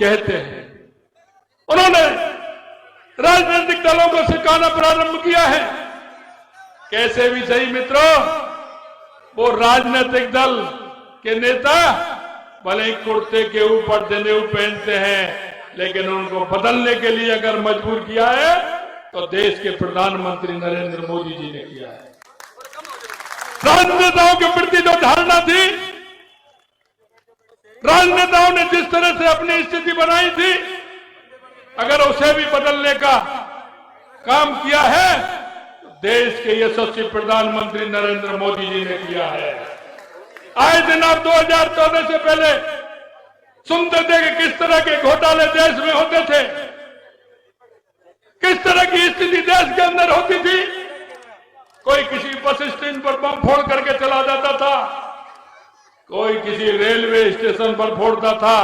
कहते हैं। उन्होंने राजनीतिक दलों को सिखाना प्रारंभ किया है। कैसे भी सही मित्रों, वो राजनीतिक दल के नेता भले ही कुर्ते के ऊपर जनेऊ पहनते हैं, लेकिन उनको बदलने के लिए अगर मजबूर किया है तो देश के प्रधानमंत्री नरेंद्र मोदी जी ने किया है। राजनेताओं के प्रति जो धारणा थी, राजनेताओं ने जिस तरह से अपनी स्थिति बनाई थी, अगर उसे भी बदलने का काम किया है तो देश के यशस्वी प्रधानमंत्री नरेंद्र मोदी जी ने किया है। आए दिन आप 2014 से पहले सुनते थे कि किस तरह के घोटाले देश में होते थे, किस तरह की स्थिति देश के अंदर होती थी। कोई किसी बस स्टैंड पर बम फोड़ करके चला जाता था, कोई किसी रेलवे स्टेशन पर फोड़ता था,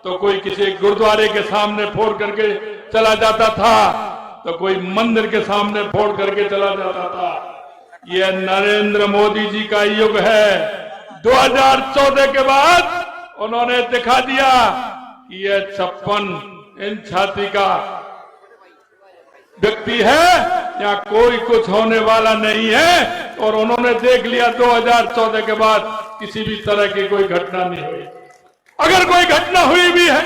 तो कोई किसी गुरुद्वारे के सामने फोड़ करके चला जाता था, तो कोई मंदिर के सामने फोड़ करके चला जाता था। यह नरेंद्र मोदी जी का युग है। 2014 के बाद उन्होंने दिखा दिया कि यह 56 इंच छाती का व्यक्ति है या कोई कुछ होने वाला नहीं है। और उन्होंने देख लिया 2014 के बाद किसी भी तरह की कोई घटना नहीं हुई। अगर कोई घटना हुई भी है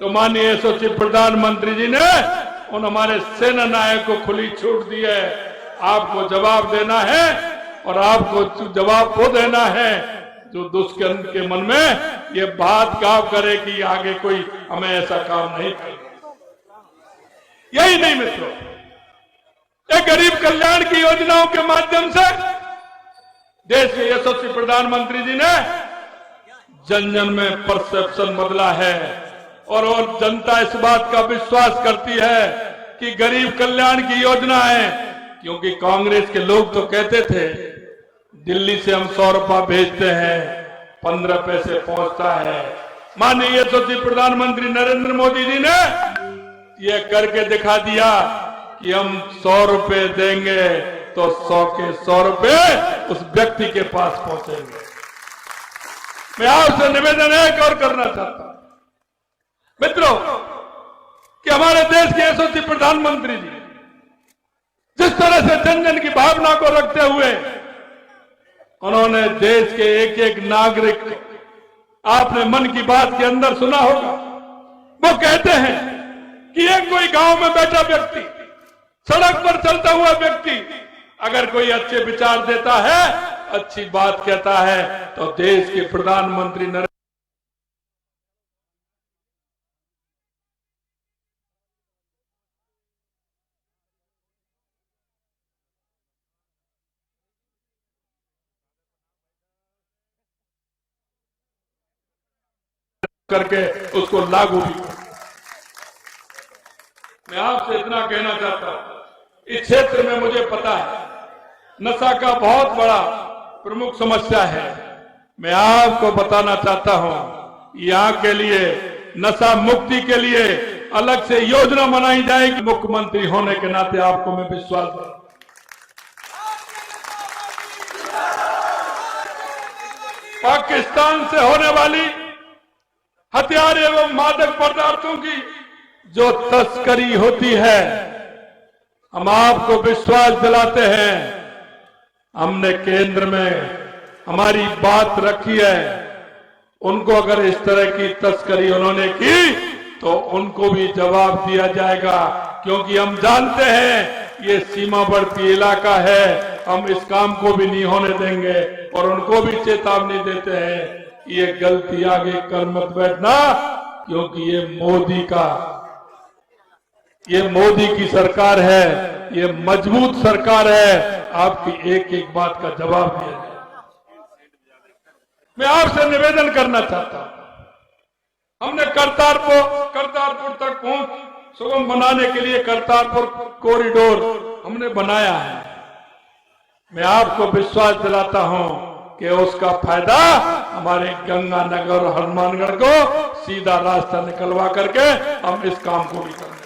तो माननीय यशस्वी प्रधानमंत्री जी ने उन हमारे सेना नायक को खुली छूट दी है। आपको जवाब देना है और आपको जवाब वो देना है जो दुष्कर्म के मन में ये बात काम करे कि आगे कोई हमें ऐसा काम नहीं करे। यही नहीं मित्रों, एक गरीब कल्याण की योजनाओं के माध्यम से देश के यशस्वी प्रधानमंत्री जी ने जन जन में परसेप्शन बदला है और जनता इस बात का विश्वास करती है कि गरीब कल्याण की योजना है। क्योंकि कांग्रेस के लोग तो कहते थे दिल्ली से हम 100 रुपया भेजते हैं, 15 पैसे पहुंचता है। माननीय यशस्वी प्रधानमंत्री नरेंद्र मोदी जी ने यह करके दिखा दिया कि हम 100 रुपए देंगे तो 100 के 100 रुपए उस व्यक्ति के पास पहुंचेंगे। मैं आपसे निवेदन एक और करना चाहता हूं मित्रों कि हमारे देश के यशस्वी प्रधानमंत्री जी जिस तरह से जन जन की भावना को रखते हुए उन्होंने देश के एक एक नागरिक, आपने मन की बात के अंदर सुना होगा, वो कहते हैं कि एक कोई गांव में बैठा व्यक्ति, सड़क पर चलता हुआ व्यक्ति अगर कोई अच्छे विचार देता है, अच्छी बात कहता है, तो देश के प्रधानमंत्री नरेंद्र करके उसको लागू भी कर। मैं आपसे इतना कहना चाहता हूं, इस क्षेत्र में मुझे पता है नशा का बहुत बड़ा प्रमुख समस्या है। मैं आपको बताना चाहता हूं यहाँ के लिए नशा मुक्ति के लिए अलग से योजना बनाई जाएगी। मुख्यमंत्री होने के नाते आपको मैं विश्वास दूं, पाकिस्तान से होने वाली हथियार एवं मादक पदार्थों की जो तस्करी होती है, हम आपको विश्वास दिलाते हैं, हमने केंद्र में हमारी बात रखी है। उनको अगर इस तरह की तस्करी उन्होंने की तो उनको भी जवाब दिया जाएगा। क्योंकि हम जानते हैं ये सीमावर्ती इलाका है, हम इस काम को भी नहीं होने देंगे और उनको भी चेतावनी देते हैं ये गलती आगे कर मत बैठना, क्योंकि ये मोदी की सरकार है, ये मजबूत सरकार है। आपकी एक एक बात का जवाब दिया जाए। मैं आपसे निवेदन करना चाहता हूं, हमने करतारपुर तक पहुंच सुगम बनाने के लिए करतारपुर कॉरिडोर हमने बनाया है। मैं आपको विश्वास दिलाता हूं कि उसका फायदा हमारे गंगानगर और हनुमानगढ़ को सीधा रास्ता निकलवा करके हम इस काम को भी करेंगे।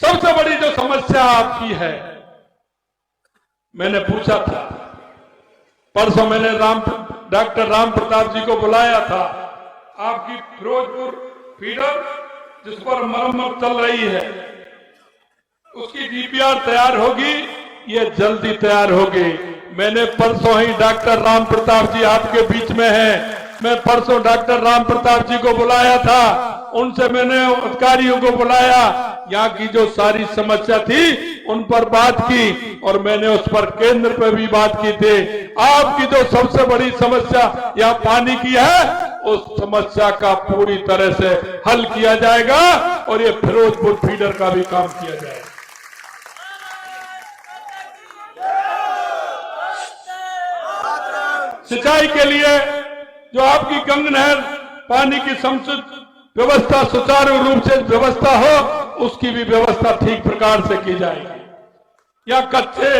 सबसे बड़ी जो समस्या आपकी है, मैंने पूछा था, परसों मैंने डॉक्टर राम प्रताप जी को बुलाया था आपकी फिरोजपुर फीडर जिस पर मरम्मत चल रही है, उसकी डीपीआर तैयार होगी, ये जल्दी तैयार होगी। मैंने परसों ही डॉक्टर राम प्रताप जी आपके बीच में हैं, मैं परसों डॉक्टर राम प्रताप जी को बुलाया था, उनसे मैंने अधिकारियों को बुलाया, यहाँ की जो सारी समस्या थी उन पर बात की और मैंने उस पर केंद्र पर भी बात की थी। आपकी जो सबसे बड़ी समस्या यहाँ पानी की है, उस समस्या का पूरी तरह से हल किया जाएगा और ये फिरोजपुर फीडर का भी काम किया जाएगा। सिंचाई के लिए जो आपकी गंगा नहर पानी की समुचित व्यवस्था सुचारू रूप से व्यवस्था हो, उसकी भी व्यवस्था ठीक प्रकार से की जाएगी। या कच्चे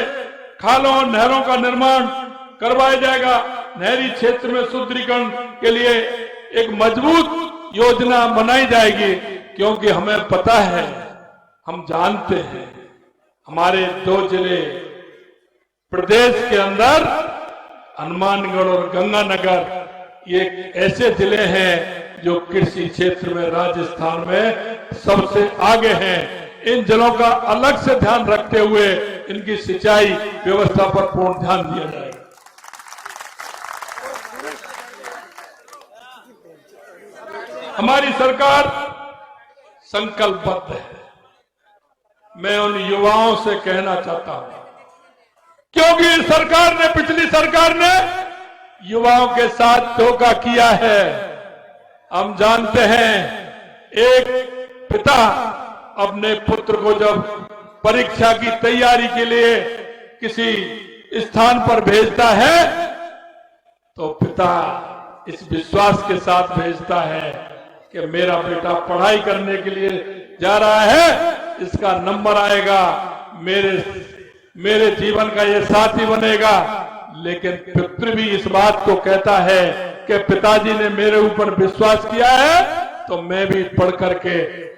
खालों और नहरों का निर्माण करवाया जाएगा। नहरी क्षेत्र में सुदृढ़ीकरण के लिए एक मजबूत योजना बनाई जाएगी, क्योंकि हमें पता है, हम जानते हैं, हमारे 2 जिले प्रदेश के अंदर हनुमानगढ़ और गंगानगर ये ऐसे जिले हैं जो कृषि क्षेत्र में राजस्थान में सबसे आगे हैं। इन जिलों का अलग से ध्यान रखते हुए इनकी सिंचाई व्यवस्था पर पूर्ण ध्यान दिया जाएगा। हमारी सरकार संकल्पबद्ध है। मैं उन युवाओं से कहना चाहता हूं, क्योंकि सरकार ने, पिछली सरकार ने युवाओं के साथ धोखा किया है। हम जानते हैं, एक पिता अपने पुत्र को जब परीक्षा की तैयारी के लिए किसी स्थान पर भेजता है, तो पिता इस विश्वास के साथ भेजता है कि मेरा बेटा पढ़ाई करने के लिए जा रहा है, इसका नंबर आएगा, मेरे जीवन का ये साथी बनेगा। लेकिन पुत्र भी इस बात को कहता है कि पिताजी ने मेरे ऊपर विश्वास किया है, तो मैं भी पढ़ करके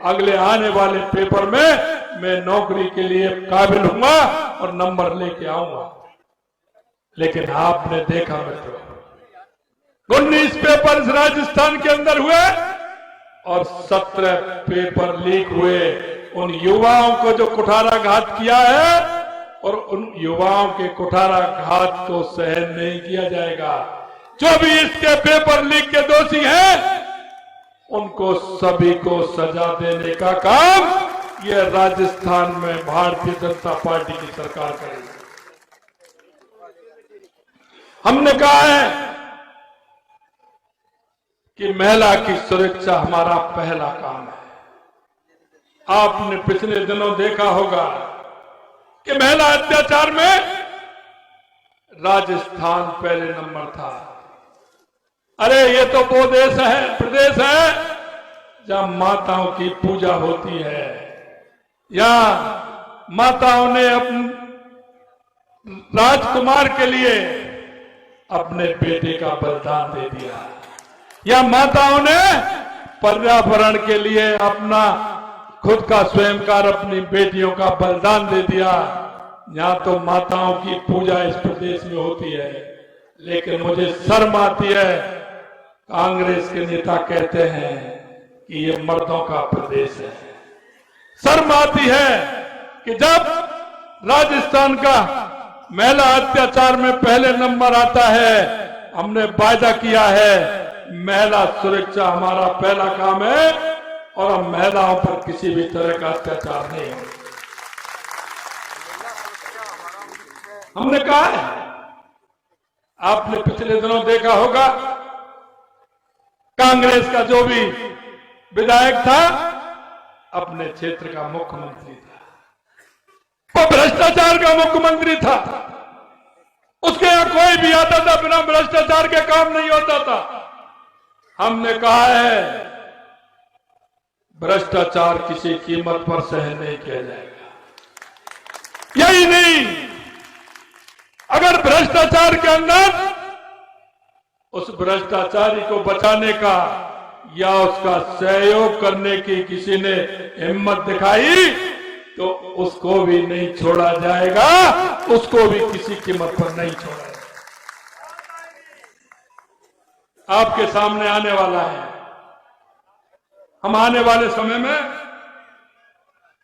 अगले आने वाले पेपर में मैं नौकरी के लिए काबिल हूंगा और नंबर लेके आऊंगा। लेकिन आपने देखा मित्रों, 19 पेपर राजस्थान के अंदर हुए और 17 पेपर लीक हुए। उन युवाओं को जो कुठाराघात किया है, और उन युवाओं के कुठाराघात को सहन नहीं किया जाएगा। जो भी इसके पेपर लीक के दोषी हैं, उनको सभी को सजा देने का काम यह राजस्थान में भारतीय जनता पार्टी की सरकार करेगी। हमने कहा है कि महिला की सुरक्षा हमारा पहला काम है। आपने पिछले दिनों देखा होगा कि महिला अत्याचार में राजस्थान पहले नंबर था। अरे ये तो वो देश है, प्रदेश है जहां माताओं की पूजा होती है, या माताओं ने अपने राजकुमार के लिए अपने बेटे का बलिदान दे दिया, या माताओं ने पर्यावरण के लिए अपना खुद का स्वयं का अपनी बेटियों का बलिदान दे दिया। यहाँ तो माताओं की पूजा इस प्रदेश में होती है। लेकिन मुझे शर्म आती है, कांग्रेस के नेता कहते हैं कि ये मर्दों का प्रदेश है। शर्म आती है कि जब राजस्थान का महिला अत्याचार में पहले नंबर आता है, हमने वायदा किया है महिला सुरक्षा हमारा पहला काम है और हम महिलाओं पर किसी भी तरह का अत्याचार नहीं होगा। हमने कहा है, आपने पिछले दिनों देखा होगा, कांग्रेस का जो भी विधायक था अपने क्षेत्र का मुख्यमंत्री था, वो भ्रष्टाचार का मुख्यमंत्री था। उसके यहां कोई भी आता था, बिना भ्रष्टाचार के काम नहीं होता था। हमने कहा है भ्रष्टाचार किसी कीमत पर सहन नहीं किया जाएगा। यही नहीं, अगर भ्रष्टाचार के अंदर उस भ्रष्टाचारी को बचाने का या उसका सहयोग करने की किसी ने हिम्मत दिखाई, तो उसको भी नहीं छोड़ा जाएगा, उसको भी किसी कीमत पर नहीं छोड़ा जाएगा। आपके सामने आने वाला है हम आने वाले समय में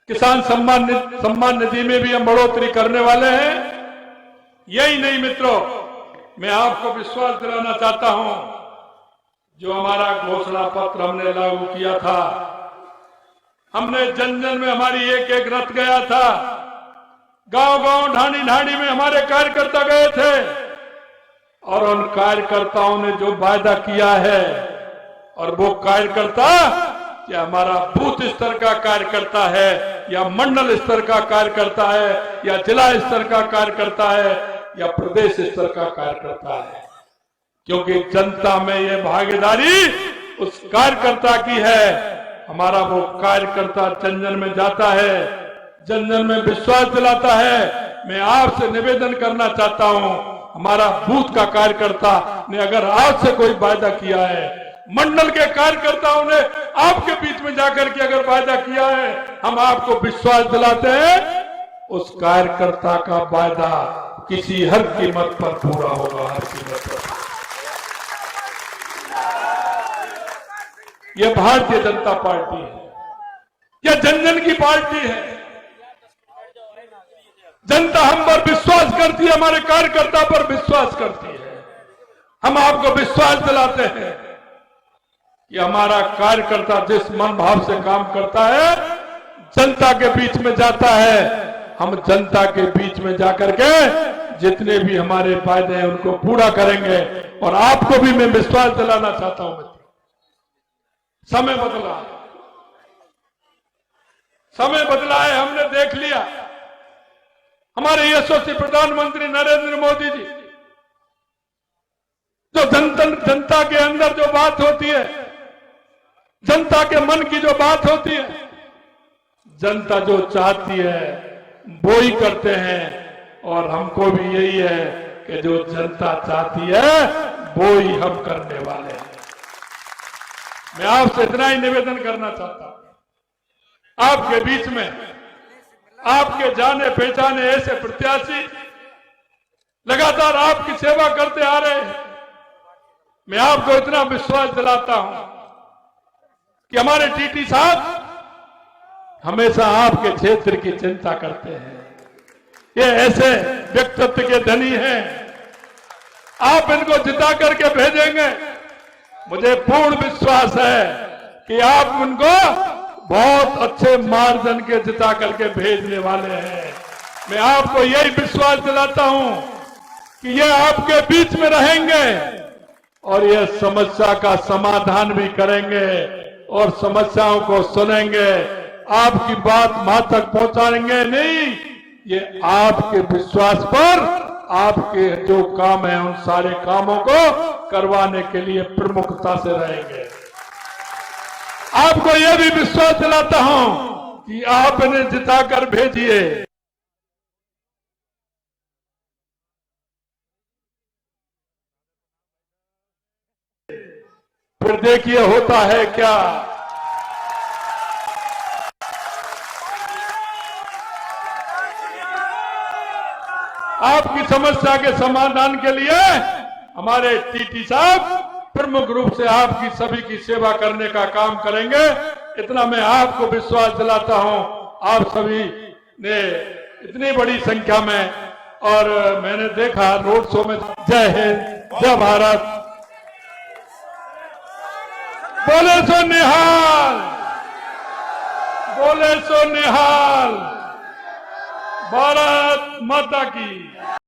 किसान सम्मान निधि में भी हम बढ़ोतरी करने वाले हैं। यही नहीं मित्रों, मैं आपको विश्वास दिलाना चाहता हूं, जो हमारा घोषणा पत्र हमने लागू किया था, हमने जन जन में हमारी एक एक रथ गया था, गांव गांव ढाणी ढाणी में हमारे कार्यकर्ता गए थे और उन कार्यकर्ताओं ने जो वायदा किया है, और वो कार्यकर्ता क्या हमारा बूथ स्तर का कार्यकर्ता है या मंडल स्तर का कार्यकर्ता है या जिला स्तर का कार्यकर्ता है या प्रदेश स्तर का कार्यकर्ता है, क्योंकि जनता में ये भागीदारी उस कार्यकर्ता की है। हमारा वो कार्यकर्ता जन जन में जाता है, जन जन में विश्वास दिलाता है। मैं आपसे निवेदन करना चाहता हूं, हमारा बूथ का कार्यकर्ता ने अगर आज से कोई वायदा किया है, मंडल के कार्यकर्ताओं ने आपके बीच में जाकर के अगर वायदा किया है, हम आपको विश्वास दिलाते हैं उस कार्यकर्ता का वायदा किसी हर कीमत पर पूरा होगा, हर कीमत पर। यह भारतीय जनता पार्टी है, यह जन जन की पार्टी है। जनता हम पर विश्वास करती है, हमारे कार्यकर्ता पर विश्वास करती है। हम आपको विश्वास दिलाते हैं कि हमारा कार्यकर्ता जिस मन भाव से काम करता है, जनता के बीच में जाता है, हम जनता के बीच में जाकर के जितने भी हमारे फायदे हैं उनको पूरा करेंगे। और आपको भी मैं विश्वास दिलाना चाहता हूं मित्रों, समय बदला, समय बदला है, हमने देख लिया। हमारे यशस्वी प्रधानमंत्री नरेंद्र मोदी जी, जो जनता के अंदर जो बात होती है, जनता के मन की जो बात होती है, जनता जो चाहती है वो ही करते हैं। और हमको भी यही है कि जो जनता चाहती है वो ही हम करने वाले हैं। मैं आपसे इतना ही निवेदन करना चाहता हूं, आपके बीच में आपके जाने पहचाने ऐसे प्रत्याशी लगातार आपकी सेवा करते आ रहे हैं। मैं आपको इतना विश्वास दिलाता हूं कि हमारे टीटी साहब हमेशा आपके क्षेत्र की चिंता करते हैं। ये ऐसे व्यक्तित्व के धनी हैं, आप इनको जिता करके भेजेंगे, मुझे पूर्ण विश्वास है कि आप उनको बहुत अच्छे मार्जिन के जिता करके भेजने वाले हैं। मैं आपको यही विश्वास दिलाता हूं कि ये आपके बीच में रहेंगे और ये समस्या का समाधान भी करेंगे और समस्याओं को सुनेंगे, आपकी बात वहां तक पहुंचाएंगे नहीं, ये आपके विश्वास पर आपके जो काम है उन सारे कामों को करवाने के लिए प्रमुखता से रहेंगे। आपको यह भी विश्वास दिलाता हूं कि आप इन्हें जिताकर भेजिए। फिर देखिए होता है क्या। आपकी समस्या के समाधान के लिए हमारे टीटी साहब प्रमुख रूप से आपकी सभी की सेवा करने का काम करेंगे। इतना मैं आपको विश्वास दिलाता हूं। आप सभी ने इतनी बड़ी संख्या में, और मैंने देखा रोड शो में, जय हिंद, जय भारत, बोले सो निहाल, बोले सो निहाल, भारत माता की।